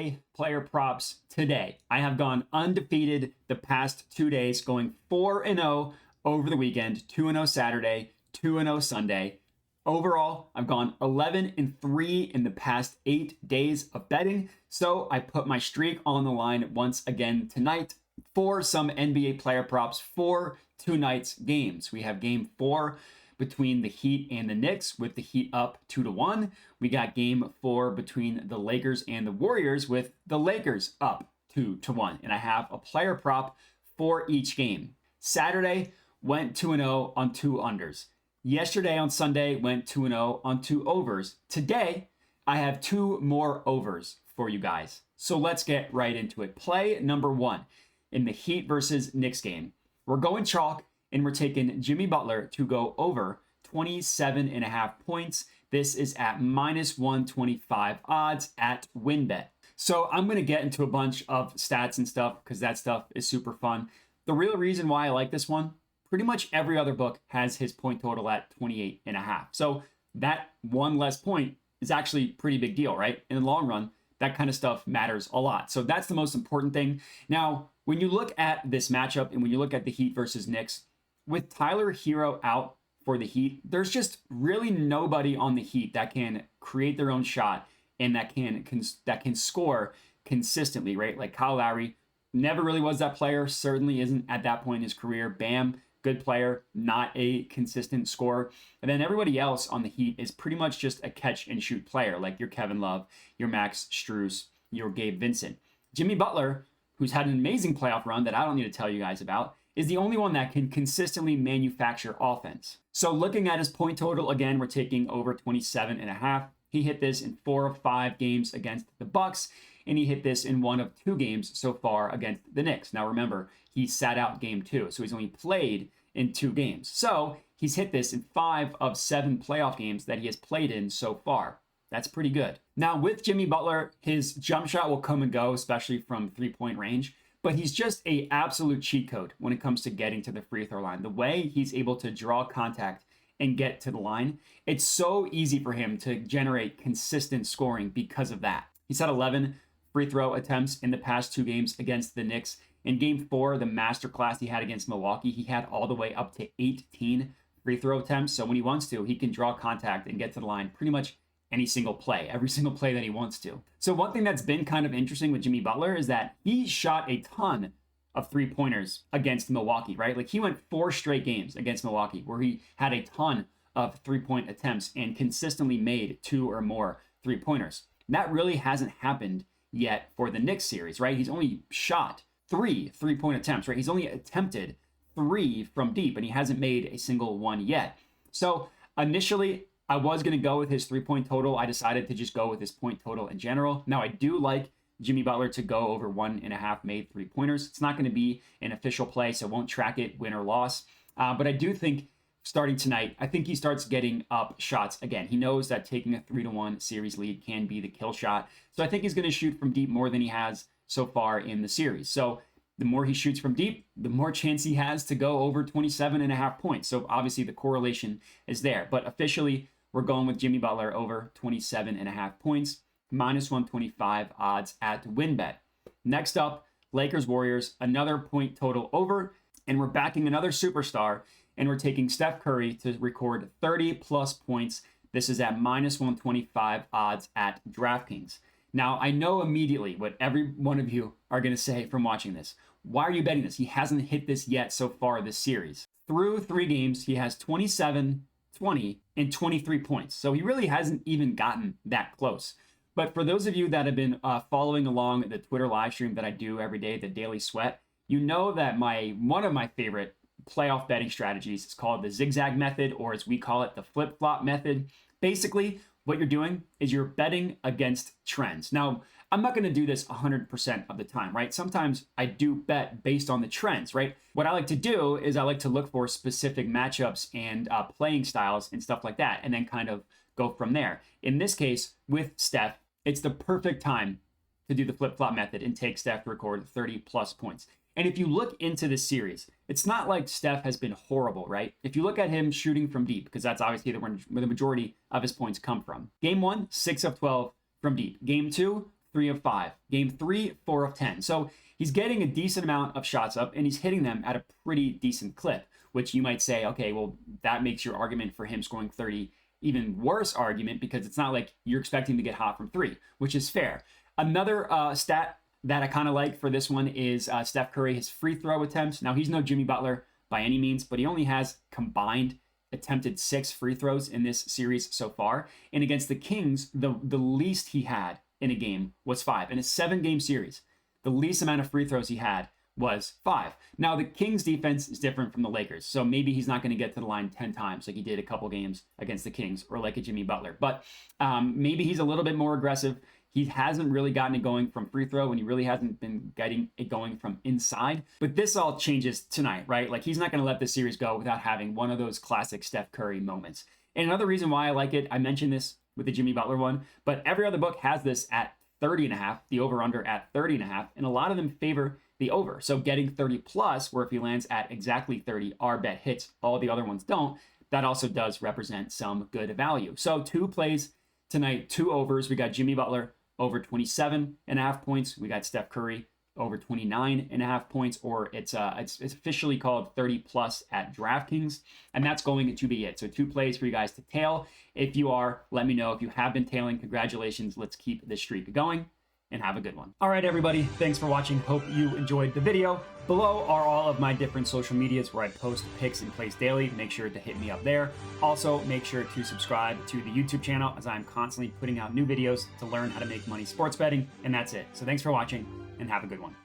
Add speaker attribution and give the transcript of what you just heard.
Speaker 1: NBA player props today. I have gone undefeated the past 2 days, going 4-0 over the weekend, 2-0 Saturday, 2-0 Sunday. Overall, I've gone 11-3 in the past 8 days of betting. So I put my streak on the line once again tonight for some NBA player props for tonight's games. We have game 4 between the Heat and the Knicks, with the Heat up 2-1. We got game 4 between the Lakers and the Warriors, with the Lakers up 2-1. And I have a player prop for each game. Saturday went 2-0 on 2 unders. Yesterday on Sunday went 2-0 on 2 overs. Today, I have 2 more overs for you guys. So let's get right into it. Play number 1 in the Heat versus Knicks game. We're going chalk, and we're taking Jimmy Butler to go over 27.5 points. This is at -125 odds at WinBet. So I'm going to get into a bunch of stats and stuff because that stuff is super fun. The real reason why I like this one, pretty much every other book has his point total at 28.5. So that one less point is actually a pretty big deal, right? In the long run, that kind of stuff matters a lot. So that's the most important thing. Now, when you look at this matchup and when you look at the Heat versus Knicks, with Tyler Hero out for the Heat, there's just really nobody on the Heat that can create their own shot and that can score consistently, right? Like Kyle Lowry never really was that player, certainly isn't at that point in his career. Bam, good player, not a consistent scorer. And then everybody else on the Heat is pretty much just a catch and shoot player, like your Kevin Love, your Max Strus, your Gabe Vincent. Jimmy Butler, who's had an amazing playoff run that I don't need to tell you guys about, is the only one that can consistently manufacture offense. So looking at his point total, again, we're taking over 27.5. He hit this in 4 of 5 games against the Bucks, and he hit this in 1 of 2 games so far against the Knicks. Now remember, he sat out game 2, so he's only played in 2 games. So he's hit this in 5 of 7 playoff games that he has played in so far. That's pretty good. Now with Jimmy Butler, his jump shot will come and go, especially from 3-point range. But he's just an absolute cheat code when it comes to getting to the free throw line. The way he's able to draw contact and get to the line, it's so easy for him to generate consistent scoring because of that. He's had 11 free throw attempts in the past 2 games against the Knicks. In game 4, the masterclass he had against Milwaukee, he had all the way up to 18 free throw attempts. So when he wants to, he can draw contact and get to the line pretty much any single play, every single play that he wants to. So one thing that's been kind of interesting with Jimmy Butler is that he shot a ton of 3-pointers against Milwaukee, right? Like he went 4 straight games against Milwaukee where he had a ton of 3-point attempts and consistently made 2 or more 3-pointers. That really hasn't happened yet for the Knicks series, right? He's only shot 3 3-point attempts, right? He's only attempted 3 from deep and he hasn't made a single one yet. So initially, I was going to go with his 3-point total. I decided to just go with his point total in general. Now, I do like Jimmy Butler to go over 1.5 made 3-pointers. It's not going to be an official play, so won't track it win or loss. But I do think starting tonight, I think he starts getting up shots again. He knows that taking a 3-1 series lead can be the kill shot. So I think he's going to shoot from deep more than he has so far in the series. So the more he shoots from deep, the more chance he has to go over 27.5 points. So obviously the correlation is there. But officially, we're going with Jimmy Butler over 27.5 points, -125 odds at WinBet. Next up, Lakers Warriors, another point total over, and we're backing another superstar, and we're taking Steph Curry to record 30+ points. This is at -125 odds at DraftKings. Now, I know immediately what every one of you are going to say from watching this. Why are you betting this? He hasn't hit this yet so far this series. Through 3 games, he has 27, 20, and 23 points. So he really hasn't even gotten that close. But for those of you that have been following along the Twitter live stream that I do every day, the Daily Sweat, you know that one of my favorite playoff betting strategies is called the zigzag method, or as we call it, the flip-flop method. Basically, what you're doing is you're betting against trends. Now, I'm not going to do this 100% of the time, right? Sometimes I do bet based on the trends, right? What I like to do is I like to look for specific matchups and playing styles and stuff like that, and then kind of go from there. In this case, with Steph, it's the perfect time to do the flip-flop method and take Steph to record 30+ points. And if you look into this series, it's not like Steph has been horrible, right? If you look at him shooting from deep, because that's obviously where the majority of his points come from. Game 1, 6 of 12 from deep. Game 2, 3 of 5. Game 3, 4 of 10. So he's getting a decent amount of shots up, and he's hitting them at a pretty decent clip, which you might say, okay, well, that makes your argument for him scoring 30 even worse argument, because it's not like you're expecting to get hot from 3, which is fair. Another stat that I kind of like for this one is Steph Curry, his free throw attempts. Now, he's no Jimmy Butler by any means, but he only has combined attempted 6 free throws in this series so far. And against the Kings, the least he had in a game was 5. In a 7-game series, the least amount of free throws he had was 5. Now, the Kings defense is different from the Lakers, so maybe he's not going to get to the line 10 times like he did a couple games against the Kings, or like a Jimmy Butler. But maybe he's a little bit more aggressive. He hasn't really gotten it going from free throw, and he really hasn't been getting it going from inside. But this all changes tonight, right? Like, he's not going to let this series go without having one of those classic Steph Curry moments. And another reason why I like it, I mentioned this with the Jimmy Butler one, but every other book has this at 30.5, the over-under at 30.5, and a lot of them favor the over. So getting 30 plus, where if he lands at exactly 30, our bet hits, all the other ones don't, that also does represent some good value. So 2 plays tonight, 2 overs. We got Jimmy Butler over 27.5 points. We got Steph Curry over 29.5 points, or it's officially called 30 plus at DraftKings, and that's going to be it. So 2 plays for you guys to tail. If you are, let me know. If you have been tailing, congratulations. Let's keep this streak going, and have a good one. All right, everybody, thanks for watching. Hope you enjoyed the video. Below are all of my different social medias where I post picks and plays daily. Make sure to hit me up there. Also, make sure to subscribe to the YouTube channel, as I'm constantly putting out new videos to learn how to make money sports betting. And that's it. So thanks for watching, and have a good one.